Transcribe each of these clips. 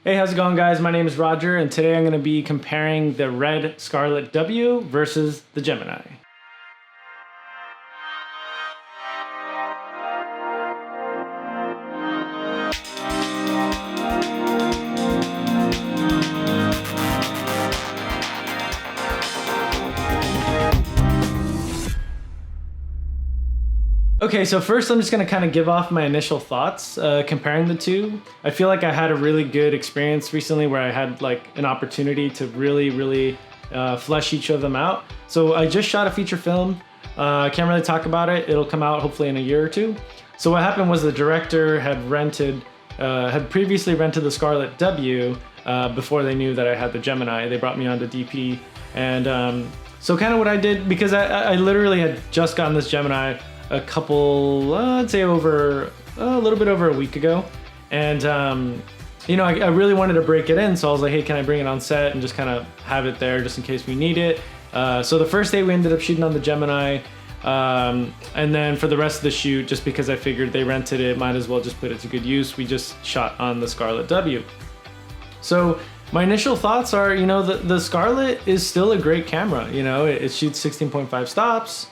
Hey, how's it going, guys? My name is Roger, and today I'm going to be comparing the Red Scarlet W versus the Gemini. Okay, so first I'm just gonna kind of give off my initial thoughts comparing the two. I feel like I had a really good experience recently where I had like an opportunity to really flesh each of them out. So I just shot a feature film. I can't really talk about it. It'll come out hopefully in a year or two. So what happened was the director had previously rented the Scarlet W before they knew that I had the Gemini. They brought me on to DP, and so kind of what I did, because I literally had just gotten this Gemini a couple, I'd say a little bit over a week ago. And, I really wanted to break it in. So I was like, hey, can I bring it on set and just kind of have it there just in case we need it? So the first day we ended up shooting on the Gemini. And then for the rest of the shoot, just because I figured they rented it, might as well just put it to good use, we just shot on the Scarlet W. So my initial thoughts are, the Scarlet is still a great camera. It shoots 16.5 stops.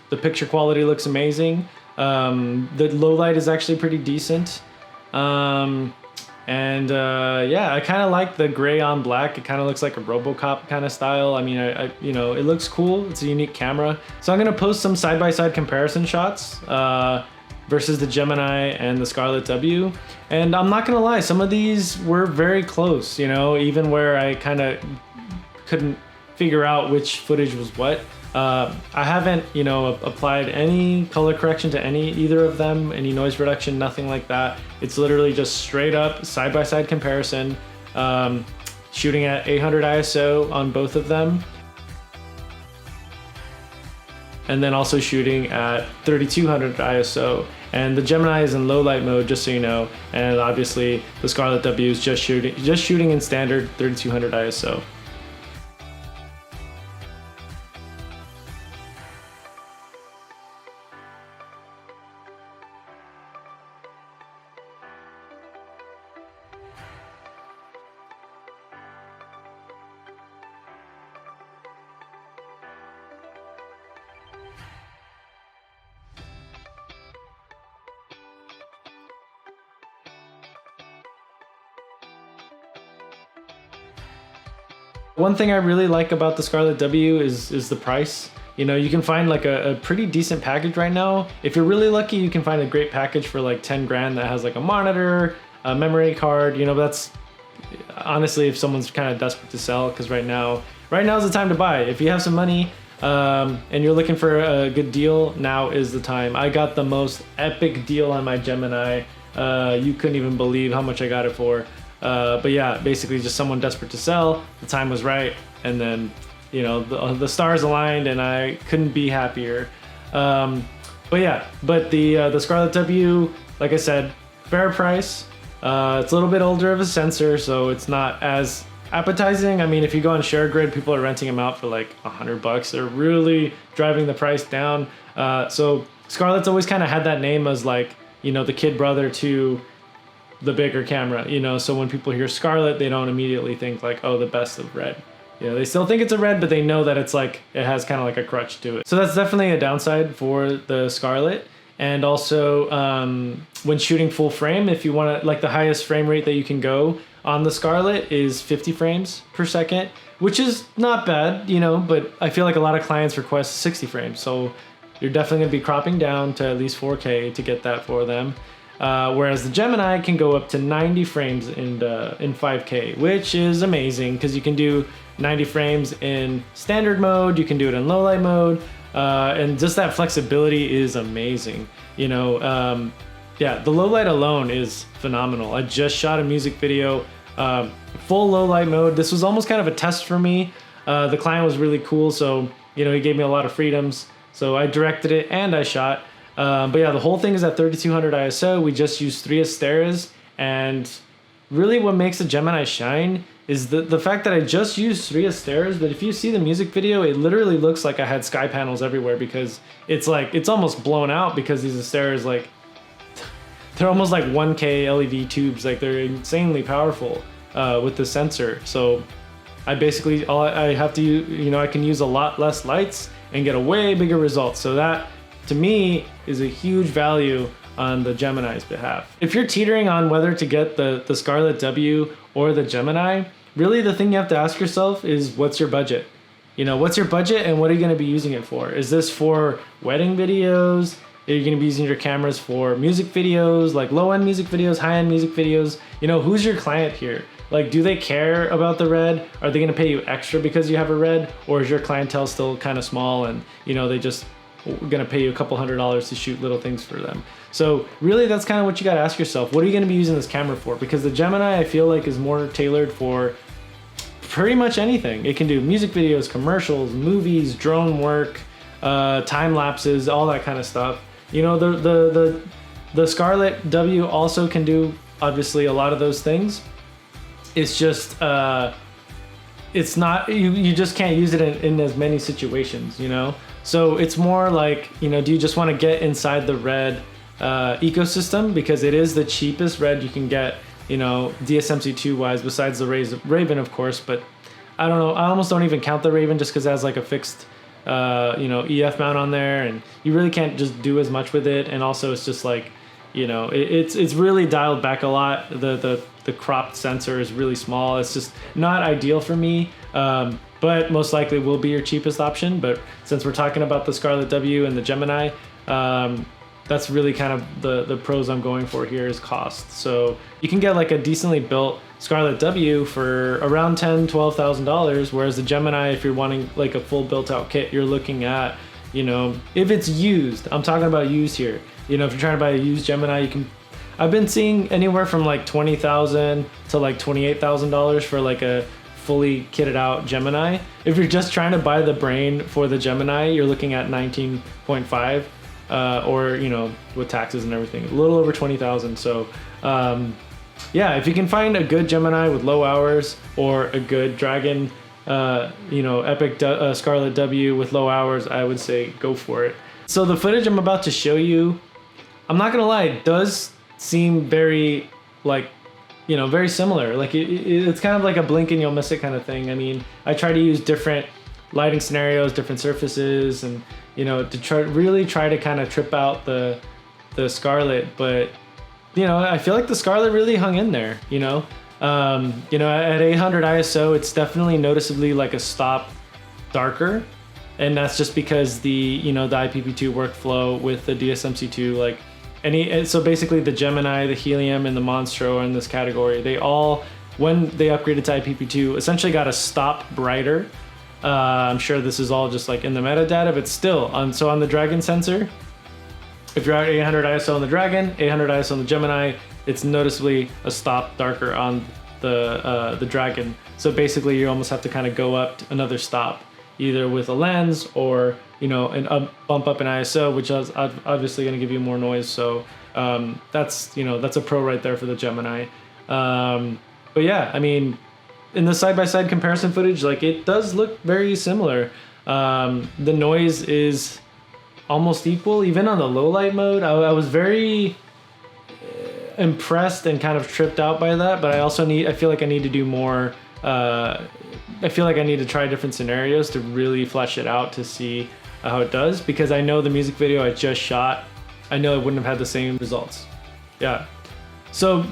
The picture quality looks amazing. The low light is actually pretty decent. I kind of like the gray on black. It kind of looks like a RoboCop kind of style. I mean, it looks cool. It's a unique camera. So I'm gonna post some side-by-side comparison shots versus the Gemini and the Scarlet W. And I'm not gonna lie, some of these were very close, even where I kind of couldn't figure out which footage was what. I haven't, applied any color correction to either of them, any noise reduction, nothing like that. It's literally just straight up side-by-side comparison, shooting at 800 ISO on both of them, and then also shooting at 3200 ISO. And the Gemini is in low light mode, just so you know, and obviously the Scarlet W is just shooting in standard 3200 ISO. One thing I really like about the Scarlet W is the price. You can find like a pretty decent package right now. If you're really lucky, you can find a great package for like 10 grand that has like a monitor, a memory card. That's honestly if someone's kind of desperate to sell, because right now is the time to buy. If you have some money and you're looking for a good deal, now is the time. I got the most epic deal on my Gemini. You couldn't even believe how much I got it for. But yeah, basically just someone desperate to sell. The time was right, and then the stars aligned, and I couldn't be happier. But the Scarlet W, like I said, fair price. It's a little bit older of a sensor, so it's not as appetizing. I mean, if you go on ShareGrid, people are renting them out for like $100. They're really driving the price down. So Scarlet's always kind of had that name as like, the kid brother to the bigger camera, so when people hear Scarlet, they don't immediately think like, oh, the best of red. They still think it's a red, but they know that it's like, it has kind of like a crutch to it. So that's definitely a downside for the Scarlet. And also when shooting full frame, if you want to, like, the highest frame rate that you can go on the Scarlet is 50 frames per second, which is not bad, but I feel like a lot of clients request 60 frames. So you're definitely gonna be cropping down to at least 4K to get that for them. Whereas the Gemini can go up to 90 frames in 5K, which is amazing because you can do 90 frames in standard mode, you can do it in low light mode, and just that flexibility is amazing. The low light alone is phenomenal. I just shot a music video, full low light mode. This was almost kind of a test for me. The client was really cool, so he gave me a lot of freedoms. So I directed it and I shot. The whole thing is at 3200 ISO. We just used 3 Asteras, and really what makes the Gemini shine is the fact that I just used 3 Asteras, but if you see the music video, it literally looks like I had sky panels everywhere, because it's almost blown out because these Asteras, like, they're almost like 1K LED tubes. Like they're insanely powerful with the sensor. So I basically, all I have to, I can use a lot less lights and get a way bigger result. So that, to me, is a huge value on the Gemini's behalf. If you're teetering on whether to get the Scarlett W or the Gemini, really the thing you have to ask yourself is, what's your budget? What's your budget and what are you going to be using it for? Is this for wedding videos? Are you going to be using your cameras for music videos, like low-end music videos, high-end music videos? who's your client here? Like, do they care about the red? Are they going to pay you extra because you have a red? Or is your clientele still kind of small and, they just going to pay you a couple $100s to shoot little things for them? So really, that's kind of what you got to ask yourself. What are you going to be using this camera for? Because the Gemini, I feel like, is more tailored for pretty much anything. It can do music videos, commercials, movies, drone work, time lapses, all that kind of stuff. The Scarlett W also can do, obviously, a lot of those things. It's just, it's not, you just can't use it in as many situations, So it's more like, do you just want to get inside the red ecosystem, because it is the cheapest red you can get, DSMC2 wise, besides the Raven, of course. But I don't know, I almost don't even count the Raven just because it has like a fixed, EF mount on there, and you really can't just do as much with it. And also it's just like, it's really dialed back a lot. The cropped sensor is really small. It's just not ideal for me, but most likely will be your cheapest option. But since we're talking about the Scarlett W and the Gemini, that's really kind of the pros I'm going for here is cost. So you can get like a decently built Scarlett W for around $10,000-$12,000, whereas the Gemini, if you're wanting like a full built out kit, you're looking at, if it's used, I'm talking about used here. If you're trying to buy a used Gemini, I've been seeing anywhere from like $20,000 to like $28,000 for like a fully kitted out Gemini. If you're just trying to buy the brain for the Gemini, you're looking at 19.5, or with taxes and everything, a little over 20,000. So yeah, if you can find a good Gemini with low hours, or a good Dragon, epic Scarlett W with low hours, I would say go for it. So the footage I'm about to show you, I'm not gonna lie, it does seem very very similar. Like it's kind of like a blink and you'll miss it kind of thing. I mean, I try to use different lighting scenarios, different surfaces, and to really try to kind of trip out the Scarlett. But I feel like the Scarlett really hung in there. At 800 ISO, it's definitely noticeably like a stop darker. And that's just because the IPP2 workflow with the DSMC2, so basically the Gemini, the Helium, and the Monstro are in this category. They all, when they upgraded to IPP2, essentially got a stop brighter. I'm sure this is all just like in the metadata, but still, so on the Dragon sensor, if you're at 800 ISO on the Dragon, 800 ISO on the Gemini, it's noticeably a stop darker on the Dragon. So basically, you almost have to kind of go up another stop, either with a lens or a bump up in ISO, which is obviously going to give you more noise. So that's a pro right there for the Gemini. But yeah, I mean, in the side-by-side comparison footage, it does look very similar. The noise is almost equal, even on the low light mode. I was very impressed and kind of tripped out by that, but I feel like I need to do more. I feel like I need to try different scenarios to really flesh it out to see how it does, because I know the music video I just shot, I know it wouldn't have had the same results. Yeah. So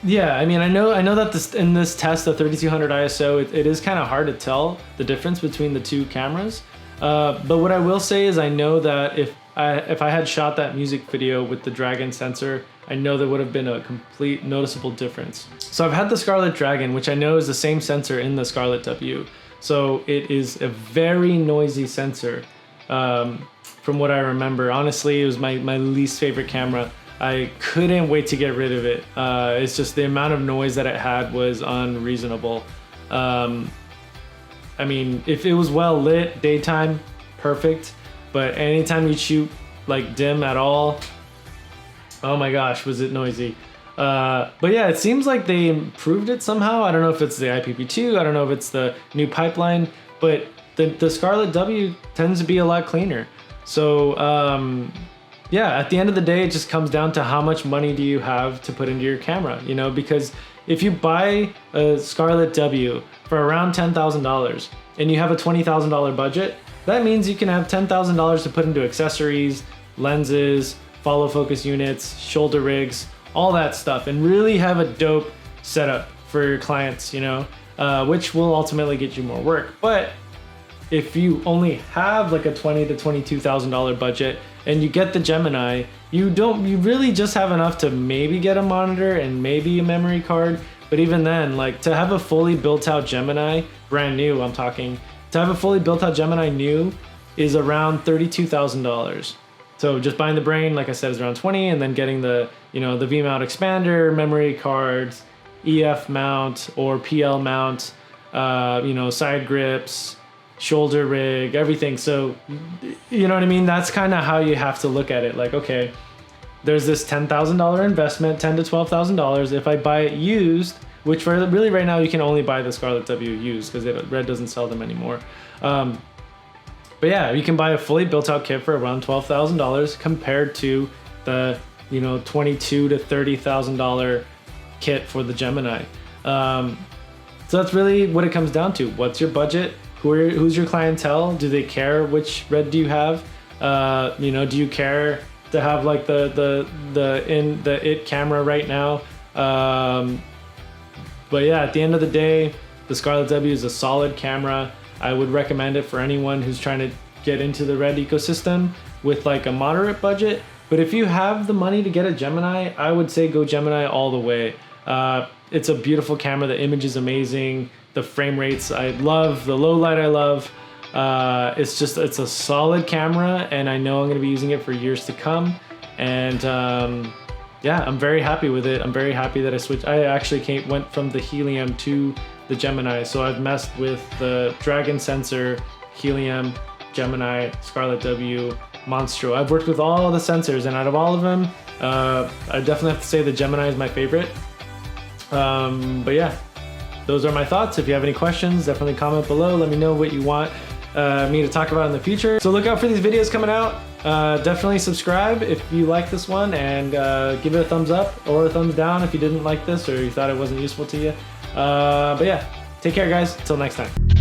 yeah, I mean, I know that in this test, the 3200 ISO, it is kind of hard to tell the difference between the two cameras. But what I will say is I know that if I had shot that music video with the Dragon sensor, I know there would have been a complete noticeable difference. So I've had the Scarlett Dragon, which I know is the same sensor in the Scarlett W. So it is a very noisy sensor. From what I remember, honestly, it was my least favorite camera. I couldn't wait to get rid of it. It's just the amount of noise that it had was unreasonable. I mean, if it was well lit, daytime, perfect. But anytime you shoot dim at all, oh my gosh, was it noisy. But yeah, it seems like they improved it somehow. I don't know if it's the IPP2, I don't know if it's the new pipeline, but the Scarlett W tends to be a lot cleaner. So yeah, at the end of the day, it just comes down to how much money do you have to put into your camera, you know, because if you buy a Scarlett W for around $10,000 and you have a $20,000 budget, that means you can have $10,000 to put into accessories, lenses, follow focus units, shoulder rigs, all that stuff, and really have a dope setup for your clients, you know, which will ultimately get you more work. But if you only have like a $20,000 to $22,000 budget and you get the Gemini, you really just have enough to maybe get a monitor and maybe a memory card. But even then, like, to have a fully built out Gemini, brand new, I'm talking, to have a fully built out Gemini new is around $32,000. So just buying the brain, like I said, is around 20, and then getting the, you know, the V mount expander, memory cards, EF mount or PL mount, you know, side grips, shoulder rig, everything. So, you know what I mean? That's kind of how you have to look at it. Like, okay, there's this $10,000 investment, $10,000 to $12,000. If I buy it used, which for really right now you can only buy the Scarlett W used because Red doesn't sell them anymore. But yeah, you can buy a fully built out kit for around $12,000 compared to the, you know, $22,000 to $30,000 kit for the Gemini. So that's really what it comes down to. What's your budget? Who's your clientele? Do they care which Red do you have? You know, do you care to have like the it camera right now? But yeah, at the end of the day, the Scarlett W is a solid camera. I would recommend it for anyone who's trying to get into the Red ecosystem with like a moderate budget. But if you have the money to get a Gemini, I would say go Gemini all the way. It's a beautiful camera. The image is amazing. The frame rates I love. The low light I love. It's a solid camera, and I know I'm going to be using it for years to come. And yeah, I'm very happy with it. I'm very happy that I switched. I actually went from the Helium to the Gemini. So I've messed with the Dragon sensor, Helium, Gemini, Scarlett W, Monstro. I've worked with all the sensors, and out of all of them, I definitely have to say the Gemini is my favorite. But yeah, those are my thoughts. If you have any questions, definitely comment below. Let me know what you want me to talk about in the future. So look out for these videos coming out. Definitely subscribe if you like this one, and give it a thumbs up or a thumbs down if you didn't like this or you thought it wasn't useful to you. But yeah, take care guys, until next time.